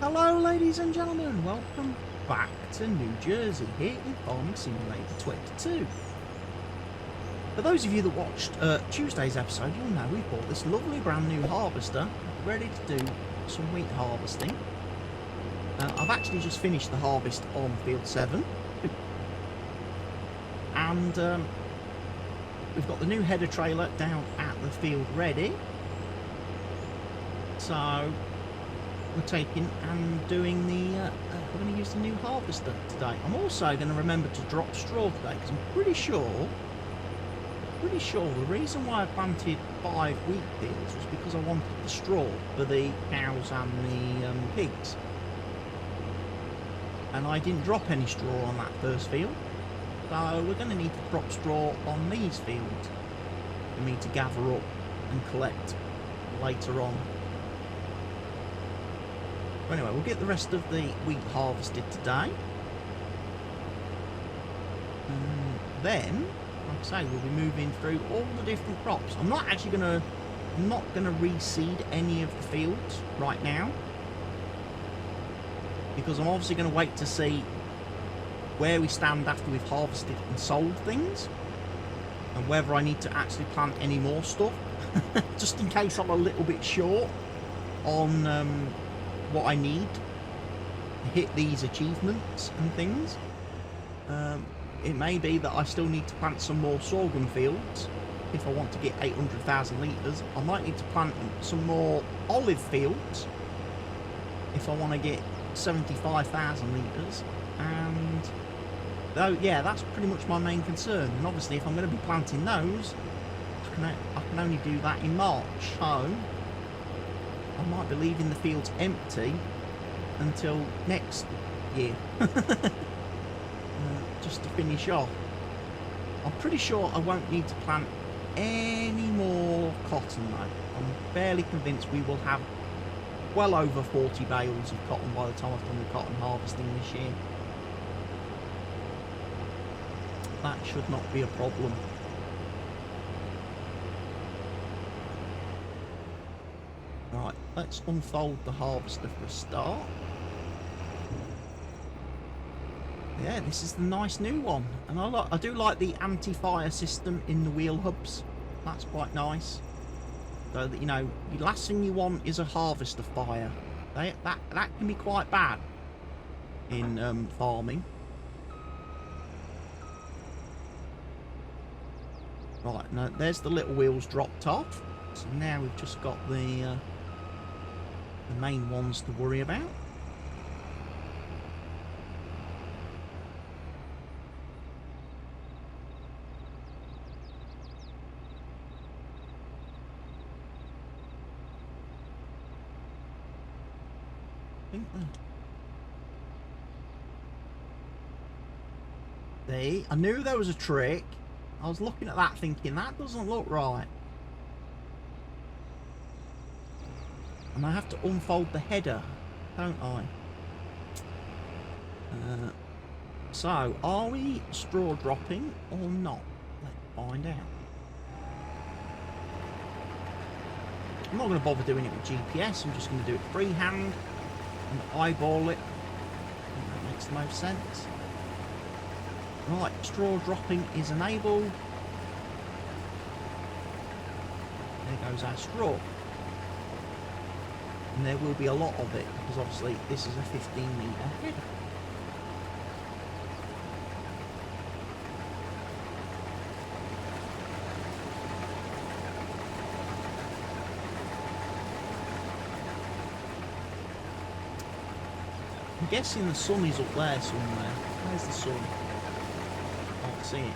Hello ladies and gentlemen, welcome back to New Jersey here in Farming Simulator 22. For those of you that watched Tuesday's episode, you'll know we bought this lovely brand new harvester ready to do some wheat harvesting. I've actually just finished the harvest on field 7 and we've got the new header trailer down at the field ready, so we're taking and doing the we're going to use the new harvester today. I'm also going to remember to drop straw today because I'm pretty sure the reason why I planted 5 wheat fields was because I wanted the straw for the cows and the pigs, and I didn't drop any straw on that first field, so we're going to need to drop straw on these fields for me to gather up and collect later on. Anyway, we'll get the rest of the wheat harvested today. And then, like I say, we'll be moving through all the different crops. I'm not gonna reseed any of the fields right now, because I'm obviously gonna wait to see where we stand after we've harvested and sold things, and whether I need to actually plant any more stuff, just in case I'm a little bit short on what I need to hit these achievements and things. It may be that I still need to plant some more sorghum fields if I want to get 800,000 litres. I might need to plant some more olive fields if I want to get 75,000 litres. And though, yeah, that's pretty much my main concern. And obviously, if I'm going to be planting those, I can only do that in March. So I might be leaving the fields empty until next year, just to finish off. I'm pretty sure I won't need to plant any more cotton though. I'm fairly convinced we will have well over 40 bales of cotton by the time I've done the cotton harvesting this year. That should not be a problem. Right, let's unfold the harvester for a start. Yeah, this is the nice new one, and I do like the anti-fire system in the wheel hubs. That's quite nice. So that, you know, the last thing you want is a harvester fire. That can be quite bad in farming. Right, now there's the little wheels dropped off. So now we've just got the main ones to worry about. See, I knew there was a trick. I was looking at that thinking, that doesn't look right. And I have to unfold the header, don't I? So, are we straw dropping or not? Let's find out. I'm not going to bother doing it with GPS. I'm just going to do it freehand and eyeball it. I think that makes the most sense. Right, straw dropping is enabled. There goes our straw. And there will be a lot of it, because obviously this is a 15-metre header. I'm guessing the sun is up there somewhere. Where's the sun? I can't see it.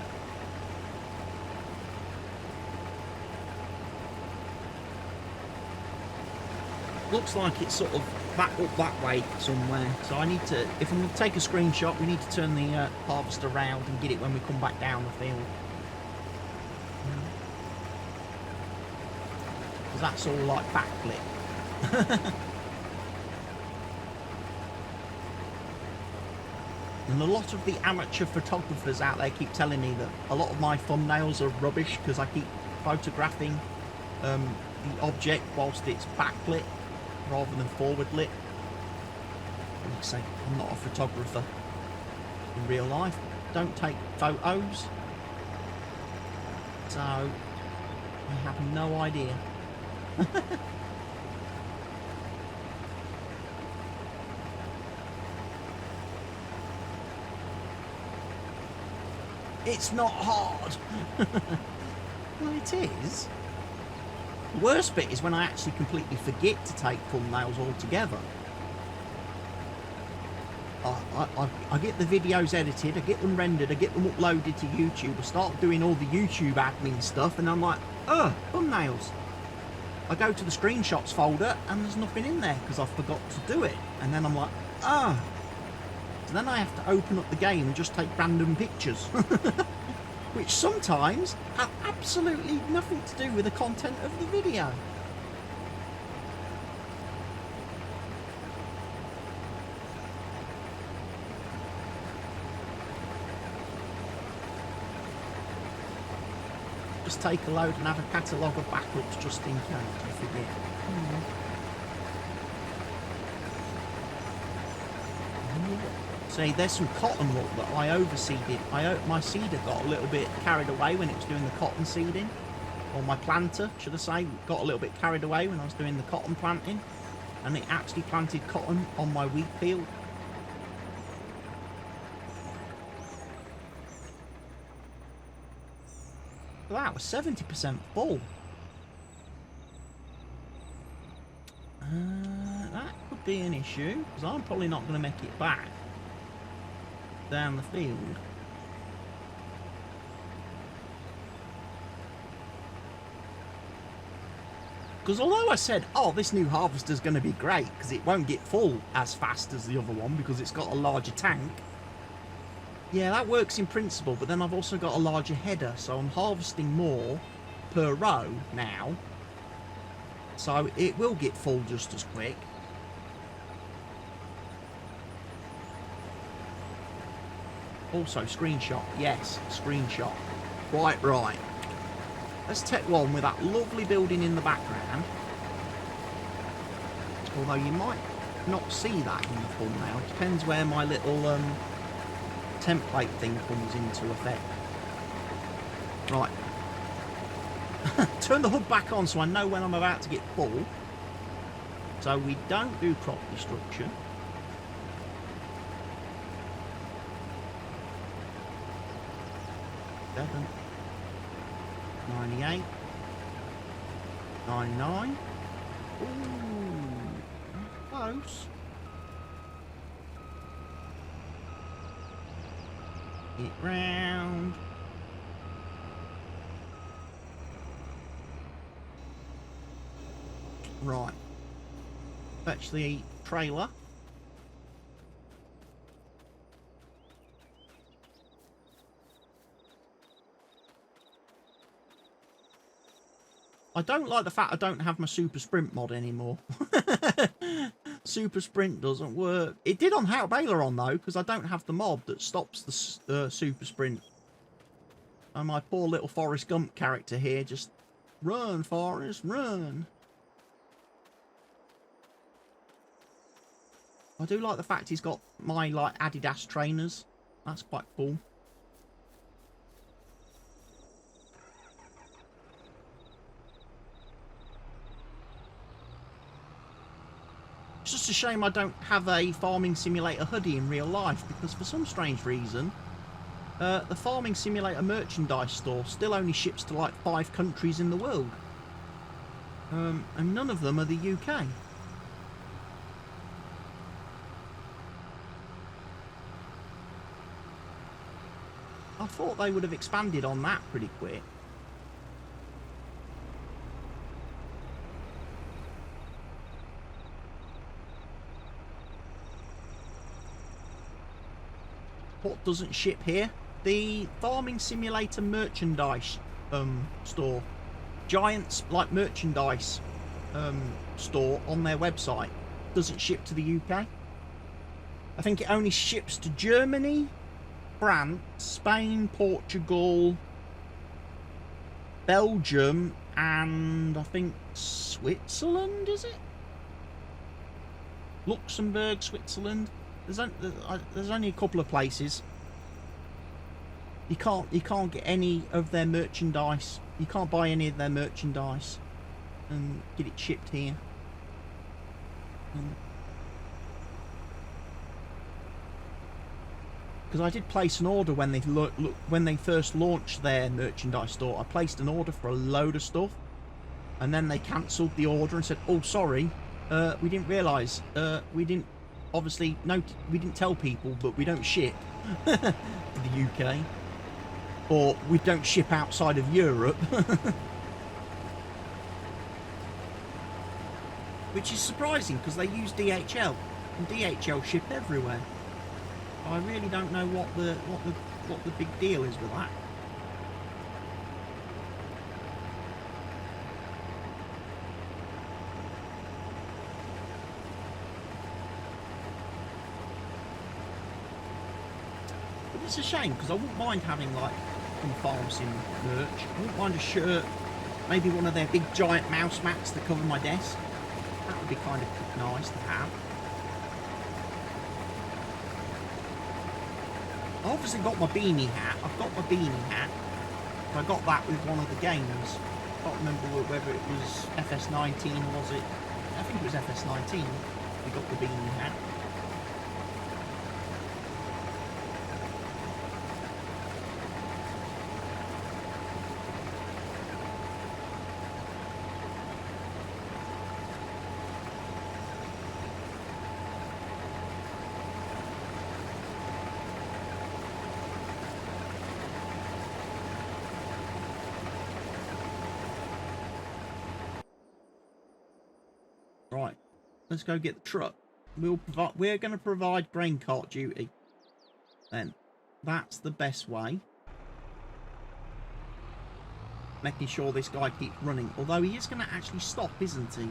Looks like it's sort of back up that way somewhere. So I need to, if I'm going to take a screenshot, we need to turn the harvester around and get it when we come back down the field. Because that's all like backlit. And a lot of the amateur photographers out there keep telling me that a lot of my thumbnails are rubbish because I keep photographing the object whilst it's backlit rather than forward lit. Like I say, I'm not a photographer in real life. Don't take photos. So, I have no idea. It's not hard. Well, it is. The worst bit is when I actually completely forget to take thumbnails altogether. I get the videos edited, I get them rendered, I get them uploaded to YouTube, I start doing all the YouTube admin stuff, and I'm like, thumbnails. I go to the screenshots folder and there's nothing in there because I forgot to do it. And then I'm like, So then I have to open up the game and just take random pictures. Which sometimes have absolutely nothing to do with the content of the video. Just take a load and have a catalogue of backups just in case I forget. See, there's some cotton look that I overseeded. My seeder got a little bit carried away when it was doing the cotton seeding. Or my planter, should I say, got a little bit carried away when I was doing the cotton planting. And it actually planted cotton on my wheat field. Well, that was 70% full. That could be an issue, because I'm probably not going to make it back down the field. Because although I said, oh, this new harvester's going to be great because it won't get full as fast as the other one because it's got a larger tank. Yeah, that works in principle, but then I've also got a larger header, so I'm harvesting more per row now. So it will get full just as quick. Also, screenshot. Yes, screenshot. Quite right. Let's take one with that lovely building in the background. Although you might not see that in the thumbnail. It depends where my little template thing comes into effect. Right. Turn the hood back on so I know when I'm about to get full. So we don't do crop destruction. Seven. 98. 99. Ooh, close. Get round. Right. Fetch the trailer. I don't like the fact I don't have my super sprint mod anymore. Super sprint doesn't work. It did on How Baylor on though, because I don't have the mod that stops the super sprint. And my poor little Forrest Gump character here just run, Forrest, run. I do like the fact he's got my like Adidas trainers. That's quite cool. It's just a shame I don't have a Farming Simulator hoodie in real life, because for some strange reason, the Farming Simulator merchandise store still only ships to like 5 countries in the world. And none of them are the UK. I thought they would have expanded on that pretty quick. What doesn't ship here? The Farming Simulator merchandise store. Giants like merchandise store on their website doesn't ship to the UK. I think it only ships to Germany, France, Spain, Portugal, Belgium, and I think Switzerland, is it? Luxembourg, Switzerland. There's only a couple of places. You can't get any of their merchandise. You can't buy any of their merchandise and get it shipped here. Because I did place an order when they first launched their merchandise store. I placed an order for a load of stuff, and then they cancelled the order and said, "Oh, sorry, we didn't realise. We didn't we didn't tell people, but we don't ship to the UK, or we don't ship outside of Europe." Which is surprising because they use DHL, and DHL ship everywhere. I really don't know what the big deal is with that. But it's a shame because I wouldn't mind having like some farm sim merch. I wouldn't mind a shirt, maybe one of their big giant mouse mats that cover my desk. That would be kind of nice to have. I obviously got my beanie hat. I've got my beanie hat. I got that with one of the games. I can't remember whether it was FS19 or was it... I think it was FS19. We got the beanie hat. Right, let's go get the truck. We're going to provide grain cart duty. Then that's the best way. Making sure this guy keeps running. Although he is going to actually stop, isn't he?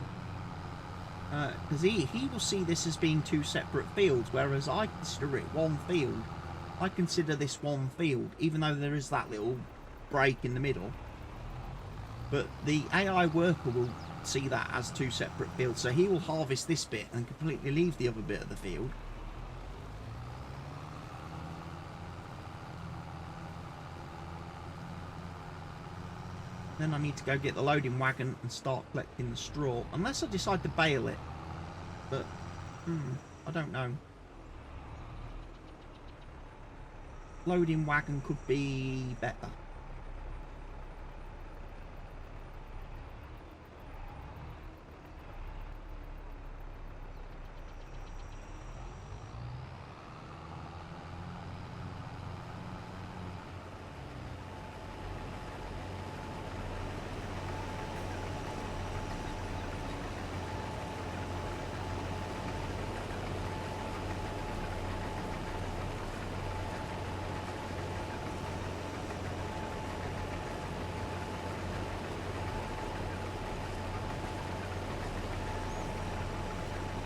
Because he will see this as being two separate fields, whereas I consider it one field. I consider this one field, even though there is that little break in the middle. But the AI worker will see that as two separate fields, so he will harvest this bit and completely leave the other bit of the field. Then I need to go get the loading wagon and start collecting the straw, unless I decide to bale it, but I don't know. Loading wagon could be better.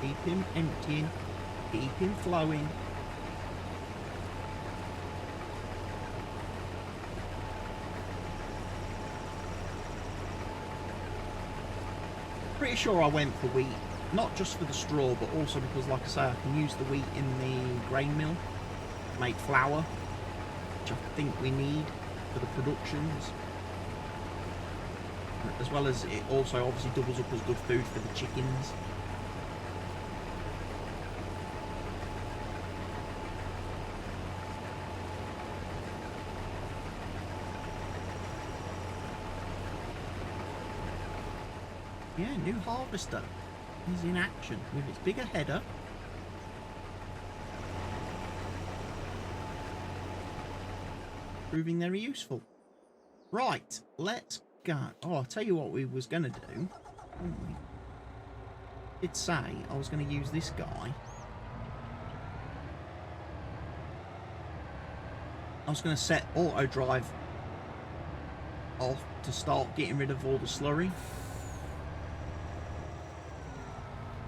Keep him emptying, keep him flowing. Pretty sure I went for wheat, not just for the straw, but also because, like I say, I can use the wheat in the grain mill to make flour, which I think we need for the productions. As well as it also obviously doubles up as good food for the chickens. Yeah, new harvester is in action with its bigger header. Proving very useful. Right, let's go. Oh, I'll tell you what we was going to do. Did say I was going to use this guy. I was going to set auto drive off to start getting rid of all the slurry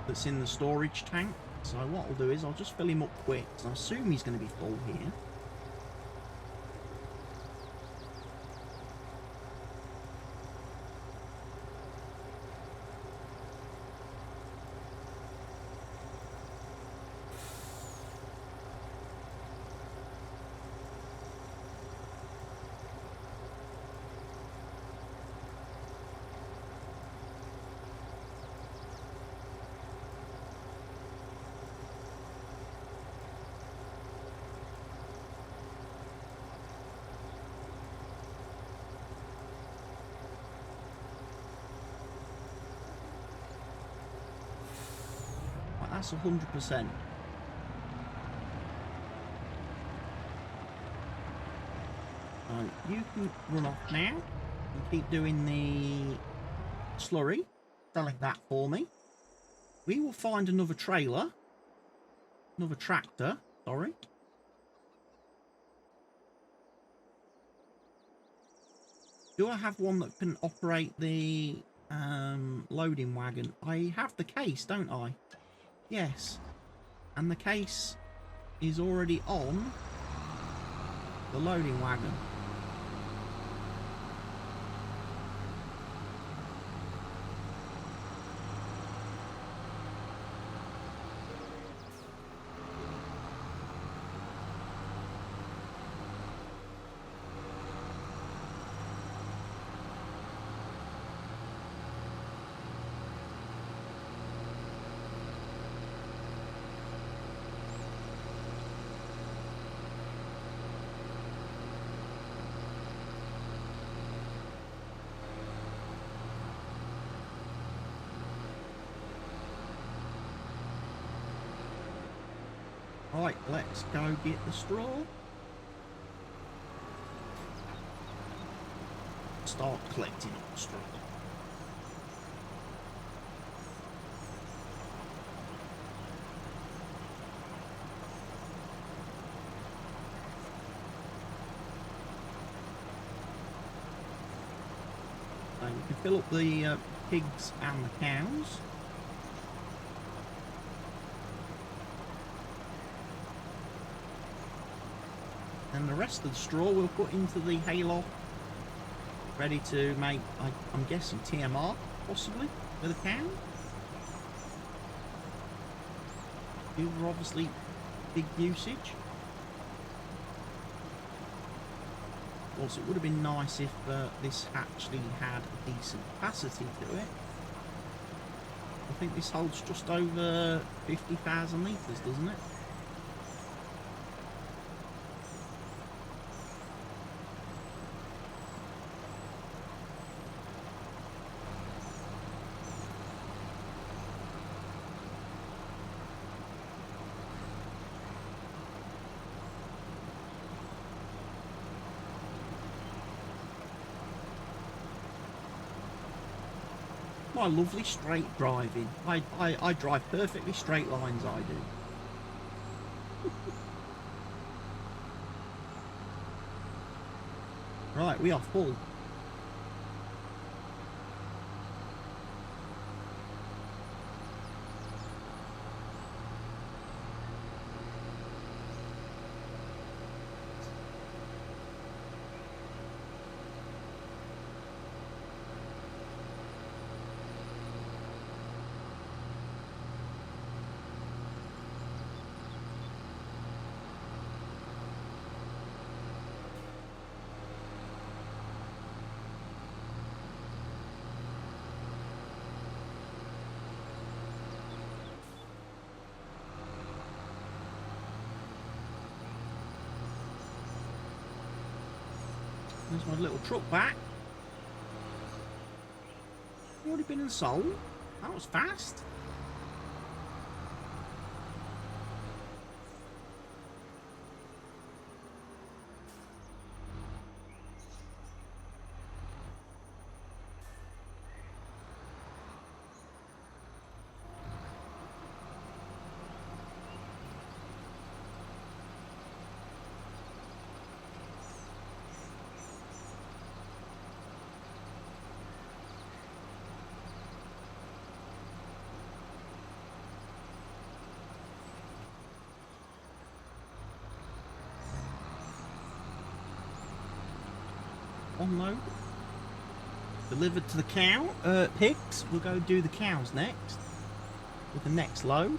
that's in the storage tank. So what I'll do is I'll just fill him up quick, so I assume he's going to be full here. That's 100%. So you can run off now and keep doing the slurry, selling that for me. We will find another trailer, another tractor, sorry. Do I have one that can operate the loading wagon? I have the case, don't I? Yes. And the case is already on the loading wagon. Right, let's go get the straw. Start collecting up the straw. So we can fill up the pigs and the cows. And the rest of the straw we'll put into the hayloft, ready to make, I'm guessing, TMR, possibly, with a cow. These are obviously big usage. Also, it would have been nice if this actually had a decent capacity to it. I think this holds just over 50,000 litres, doesn't it? My lovely straight driving. I drive perfectly straight lines, I do. Right, we are full. There's my little truck back. Already been and sold. That was fast. Unload. Delivered to the cow, pigs. We'll go do the cows next. With the next load.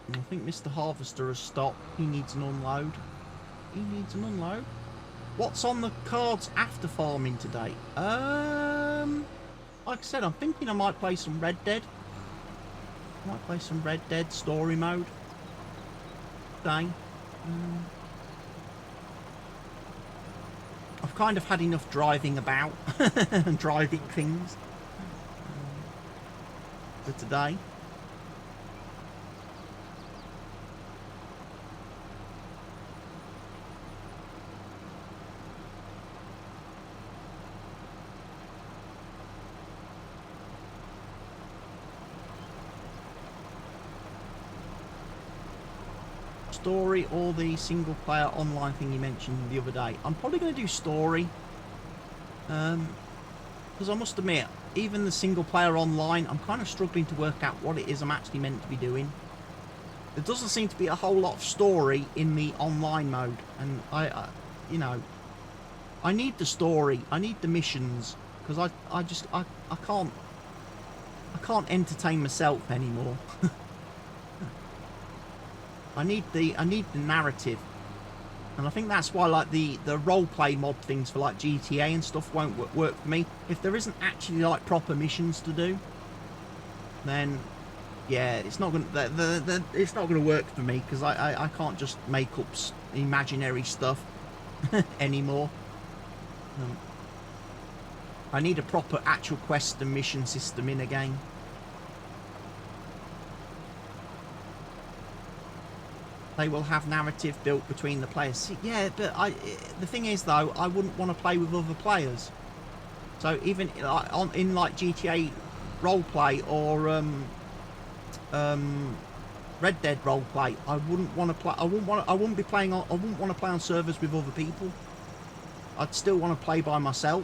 And I think Mr. Harvester has stopped. He needs an unload. He needs an unload. What's on the cards after farming today? Like I said, I'm thinking I might play some Red Dead. Might play some Red Dead story mode today. I've kind of had enough driving about and driving things for today. Story or the single player online thing you mentioned the other day. I'm probably going to do story, because I must admit, even the single player online, I'm kind of struggling to work out what it is I'm actually meant to be doing. There doesn't seem to be a whole lot of story in the online mode, and I you know, I need the story, I need the missions, because I can't entertain myself anymore. I need the narrative, and I think that's why like the role play mod things for like GTA and stuff won't work for me. If there isn't actually like proper missions to do, then yeah, it's not gonna work for me, because I can't just make up imaginary stuff anymore. I need a proper actual quest and mission system in a game. They will have narrative built between the players. See, yeah, but the thing is though, I wouldn't want to play with other players. So even in like GTA roleplay or Red Dead roleplay, I wouldn't want to play. I wouldn't want to play on servers with other people. I'd still want to play by myself.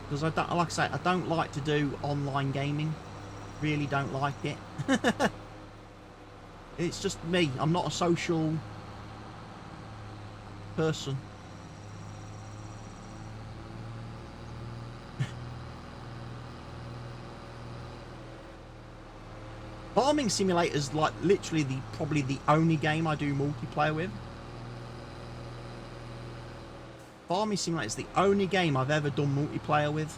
Because I don't, like I say, I don't like to do online gaming. Really don't like it. It's just me. I'm not a social person. Farming Simulator's like literally probably the only game I do multiplayer with. Farming Simulator's the only game I've ever done multiplayer with.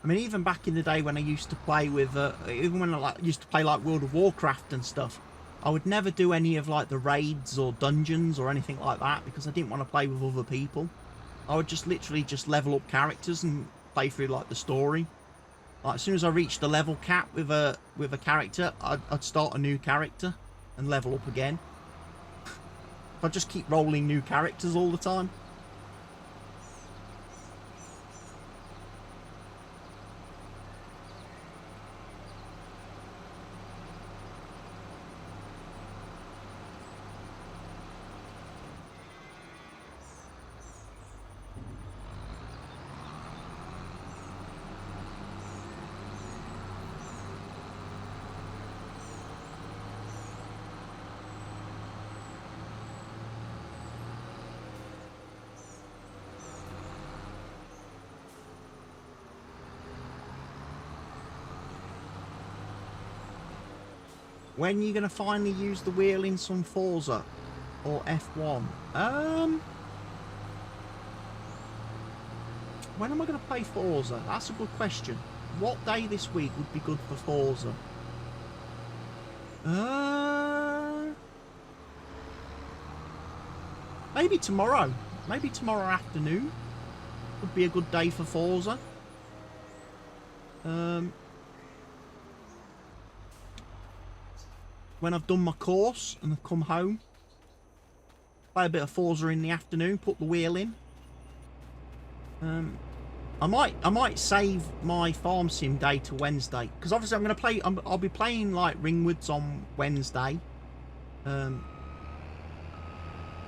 I mean, even back in the day when I used to play with, even when I used to play like World of Warcraft and stuff, I would never do any of like the raids or dungeons or anything like that, because I didn't want to play with other people. I would just literally just level up characters and play through like the story. Like as soon as I reached the level cap with a character, I'd start a new character and level up again. I'd just keep rolling new characters all the time. When are you going to finally use the wheel in some Forza or F1? When am I going to play Forza? That's a good question. What day this week would be good for Forza? Maybe tomorrow. Maybe tomorrow afternoon would be a good day for Forza. When I've done my course and I've come home, play a bit of Forza in the afternoon, put the wheel in. I might save my farm sim day to Wednesday, because obviously I'm going to play. I'll be playing like Ringwoods on Wednesday.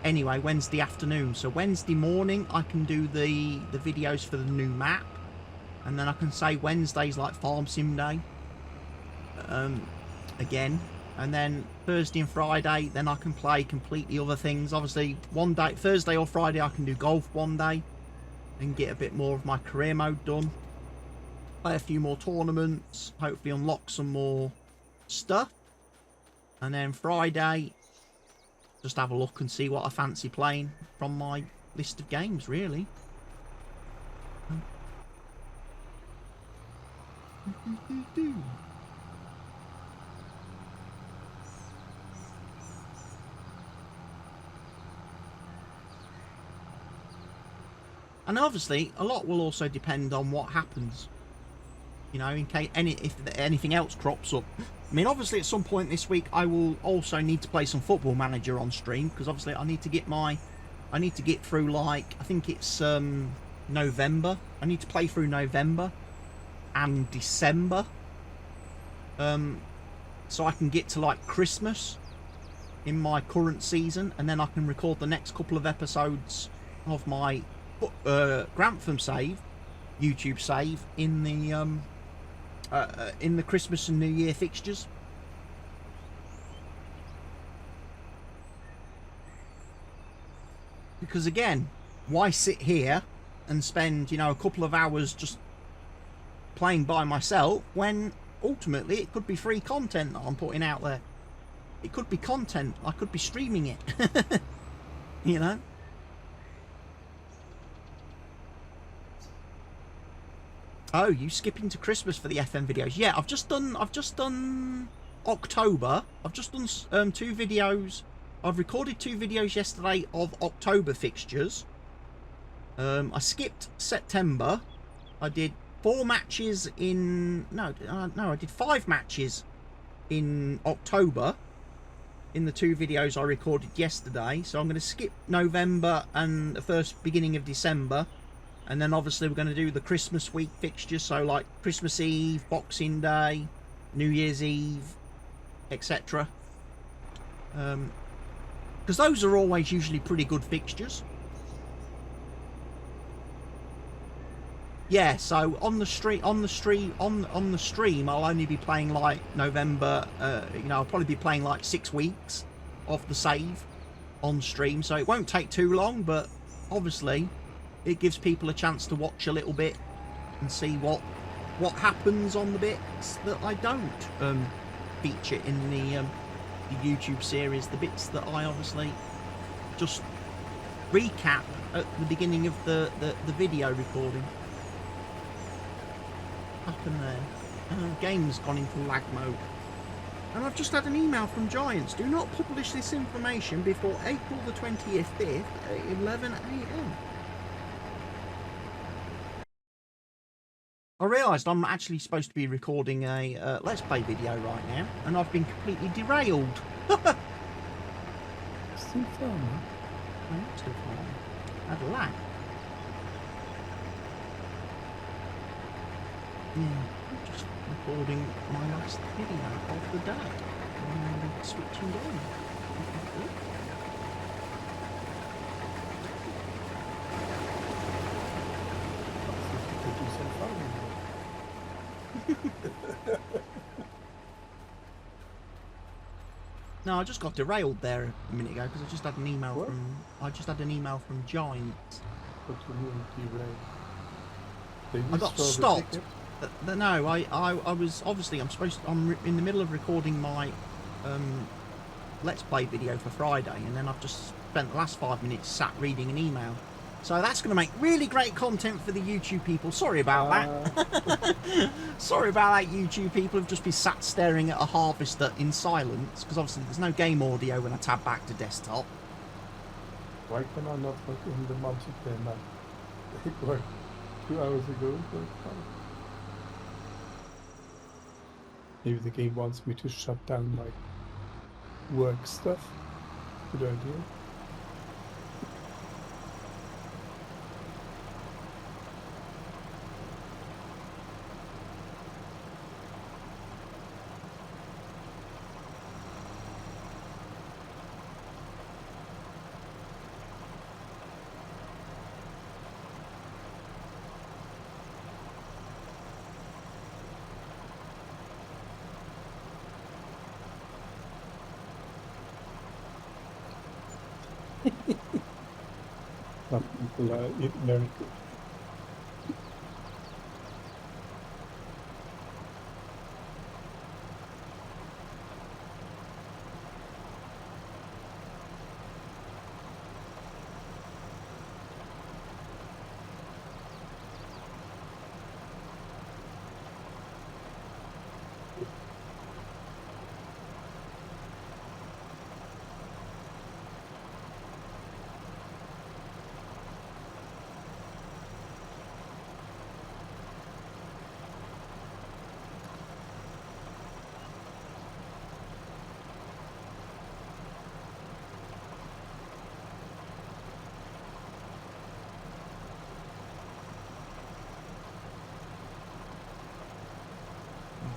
Anyway, Wednesday afternoon. So Wednesday morning I can do the videos for the new map, and then I can say Wednesday's like farm sim day. Again. And then Thursday and Friday, then I can play completely other things. Obviously, one day, Thursday or Friday, I can do golf one day and get a bit more of my career mode done. Play a few more tournaments, hopefully unlock some more stuff. And then Friday, just have a look and see what I fancy playing from my list of games, really. And obviously, a lot will also depend on what happens. You know, in case if anything else crops up. I mean, obviously, at some point this week, I will also need to play some Football Manager on stream because obviously, I need to get through, like, I think it's November. I need to play through November and December, so I can get to like Christmas in my current season, and then I can record the next couple of episodes of my Grantham save, YouTube save, in the Christmas and New Year fixtures. Because again, why sit here and spend, you know, a couple of hours just playing by myself when ultimately it could be free content that I'm putting out there. It could be content. I could be streaming it. You know? Oh, you skipping to Christmas for the FM videos? Yeah, I've just done October. I've just done 2 videos. I've recorded 2 videos yesterday of October fixtures. I skipped September. I did 4 matches in... No, I did 5 matches in October in the 2 videos I recorded yesterday. So I'm going to skip November and the first beginning of December. And then obviously we're going to do the Christmas week fixtures. So like Christmas Eve, Boxing Day, New Year's Eve, etc. Because those are always usually pretty good fixtures. Yeah, so on the stream, I'll only be playing like November. You know, I'll probably be playing like 6 weeks of the save on stream, so it won't take too long. But obviously, it gives people a chance to watch a little bit and see what happens on the bits that I don't feature in the YouTube series. The bits that I obviously just recap at the beginning of the video recording. Happened there. Game's gone into lag mode. And I've just had an email from Giants. Do not publish this information before April the 25th at 11 AM. I realised I'm actually supposed to be recording a Let's Play video right now, and I've been completely derailed. Still filming? I'm still filming. I had a lag. Yeah, I'm just recording my last video of the day. And switching on. No, I just got derailed there a minute ago because I just had an email from Giants. What do you mean derailed? I got stopped. No, I was obviously I'm in the middle of recording my Let's Play video for Friday, and then I've just spent the last 5 minutes sat reading an email. So that's going to make really great content for the YouTube people. Sorry about that. Sorry about that, YouTube people who've just been sat staring at a harvester in silence, because obviously there's no game audio when I tab back to desktop. Why can I not put in the multiplayer map? It worked 2 hours ago, but maybe the game wants me to shut down my work stuff. Good idea. Some people are very good.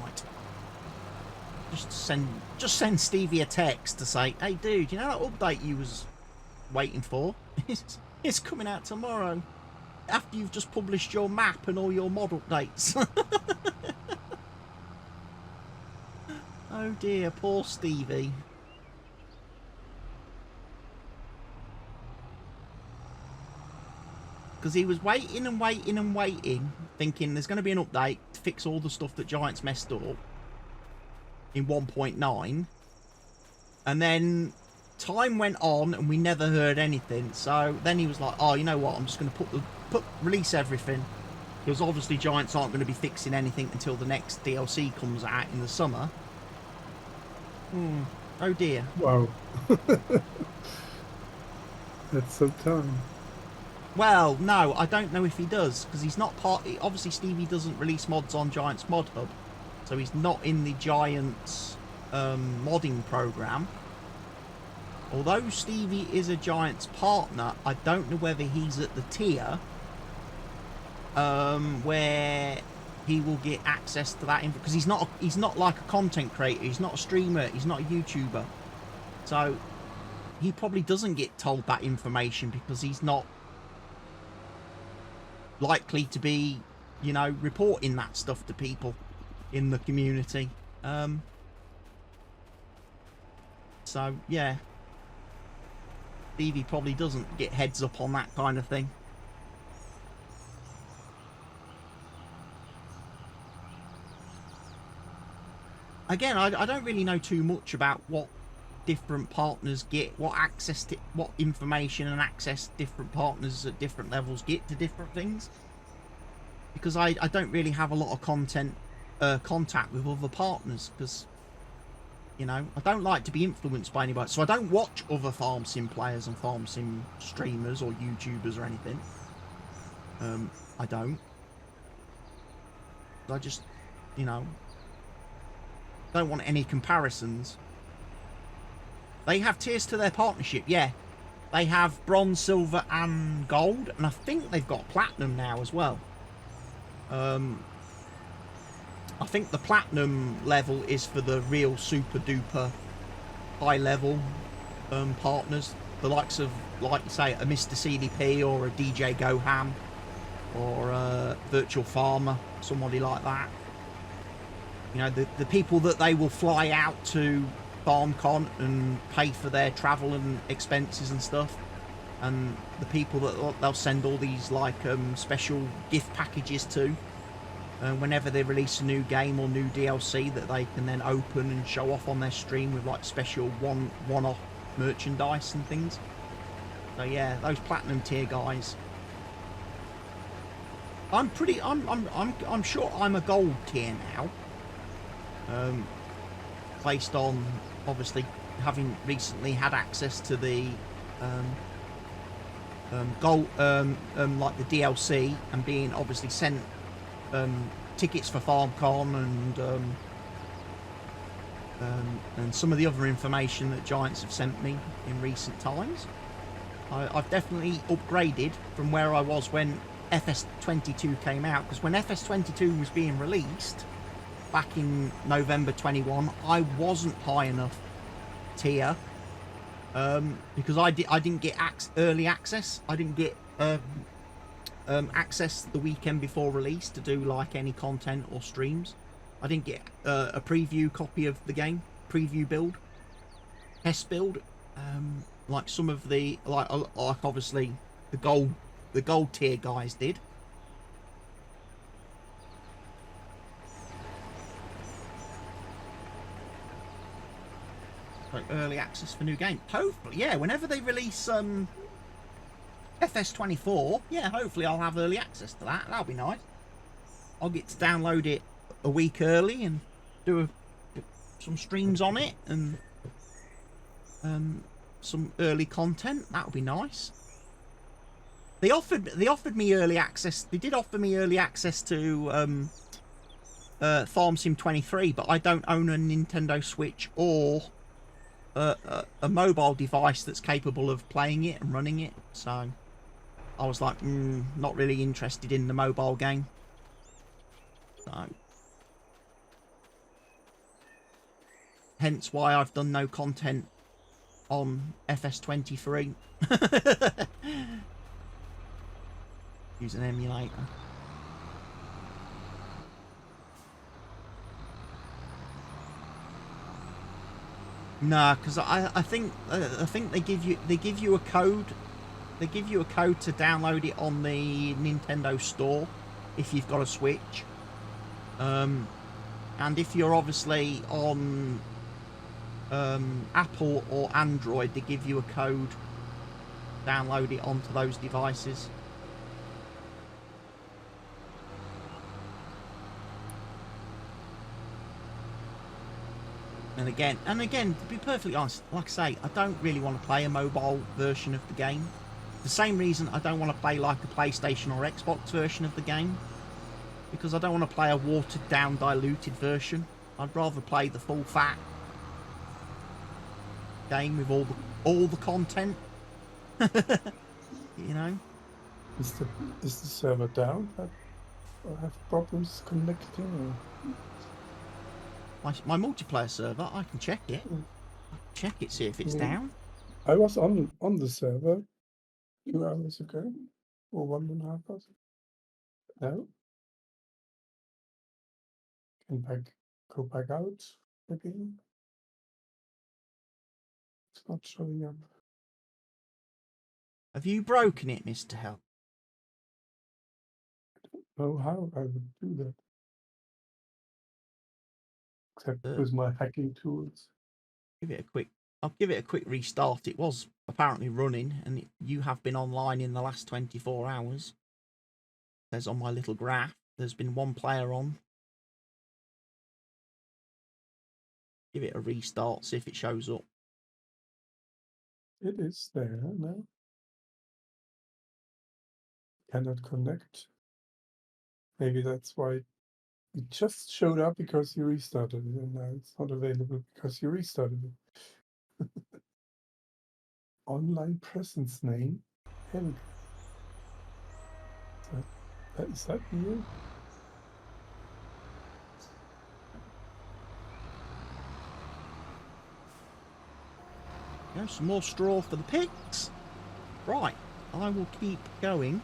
Right. Just send Stevie a text to say, hey dude, you know that update you was waiting for? It's coming out tomorrow. After you've just published your map and all your mod updates. Oh dear, poor Stevie. Because he was waiting and waiting and waiting, thinking there's going to be an update to fix all the stuff that Giants messed up in 1.9. And then time went on and we never heard anything. So then he was like, oh, you know what, I'm just going to release everything. Because obviously Giants aren't going to be fixing anything until the next DLC comes out in the summer. Oh dear. Wow. That's some time. Well, no, I don't know if he does, because he's not part... Obviously, Stevie doesn't release mods on Giants Mod Hub, so he's not in the Giants modding program. Although Stevie is a Giants partner, I don't know whether he's at the tier where he will get access to that info, because he's not like a content creator, he's not a streamer, he's not a YouTuber, so he probably doesn't get told that information because he's not likely to be, you know, reporting that stuff to people in the community. So yeah, Stevie probably doesn't get heads up on that kind of thing. Again, I don't really know too much about what different partners get, what access to, what information and access different partners at different levels get to different things, because I don't really have a lot of contact with other partners, because, you know, I don't like to be influenced by anybody, so I don't watch other farm sim players and farm sim streamers or YouTubers or anything. I don't. I just, you know, don't want any comparisons. They have tiers to their partnership, yeah. They have bronze, silver and gold, and I think they've got platinum now as well. I think the platinum level is for the real super duper high level partners, the likes of, like you say, a Mr. CDP or a DJ Goham or a Virtual Farmer, somebody like that. You know, the people that they will fly out to FarmCon and pay for their travel and expenses and stuff, and the people that they'll send all these like special gift packages to whenever they release a new game or new DLC that they can then open and show off on their stream with like special one-off merchandise and things. So yeah, those platinum tier guys. I'm sure I'm a gold tier now. Based on obviously having recently had access to the gold, like the DLC, and being obviously sent tickets for FarmCon and some of the other information that Giants have sent me in recent times. I've definitely upgraded from where I was when FS22 came out, because when FS22 was being released back in November 21, I wasn't high enough tier because I didn't get early access. I didn't get access the weekend before release to do like any content or streams. I didn't get a preview copy of the game, preview build, test build, like some of the like obviously the gold tier guys did. So early access for new game. Hopefully, yeah. Whenever they release FS24, yeah. Hopefully, I'll have early access to that. That'll be nice. I'll get to download it a week early and do some streams on it and some early content. That would be nice. They offered me early access. They did offer me early access to Farm Sim 23, but I don't own a Nintendo Switch or a mobile device that's capable of playing it and running it. So I was like, not really interested in the mobile game. So hence why I've done no content on FS23. Use an emulator. Nah, because I think they give you a code. They give you a code to download it on the Nintendo store if you've got a Switch. And if you're obviously on Apple or Android, they give you a code. Download it onto those devices. And again, to be perfectly honest, like I say, I don't really want to play a mobile version of the game. The same reason I don't want to play like a PlayStation or Xbox version of the game. Because I don't want to play a watered down, diluted version. I'd rather play the full fat game with all the content. You know? Is the server down? Or have problems connecting? Or? My multiplayer server, I can check it. Check it, see if it's down. I was on the server 2 hours ago, or 1.5 hours. No. Can go back out again. It's not showing up. Have you broken it, Mr. Hell? I don't know how I would do that. Except with my hacking tools. I'll give it a quick restart. It was apparently running, and you have been online in the last 24 hours. It says on my little graph, there's been one player on. Give it a restart, see if it shows up. It is there now. Cannot connect. Maybe that's why it just showed up because you restarted it, and now it's not available because you restarted it. Online presence name. Helga. Is that you? Yeah, some more straw for the pigs. Right, I will keep going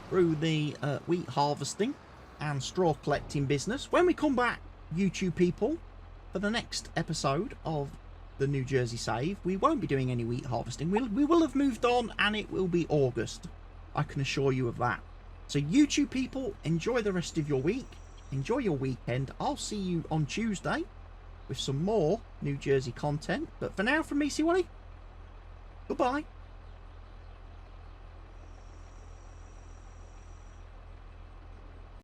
through the wheat harvesting and straw collecting business. When we come back, YouTube people, for the next episode of the New Jersey Save, we won't be doing any wheat harvesting. We will have moved on, and it will be August. I can assure you of that. So YouTube people, enjoy the rest of your week. Enjoy your weekend. I'll see you on Tuesday with some more New Jersey content. But for now, from me, Wally, goodbye.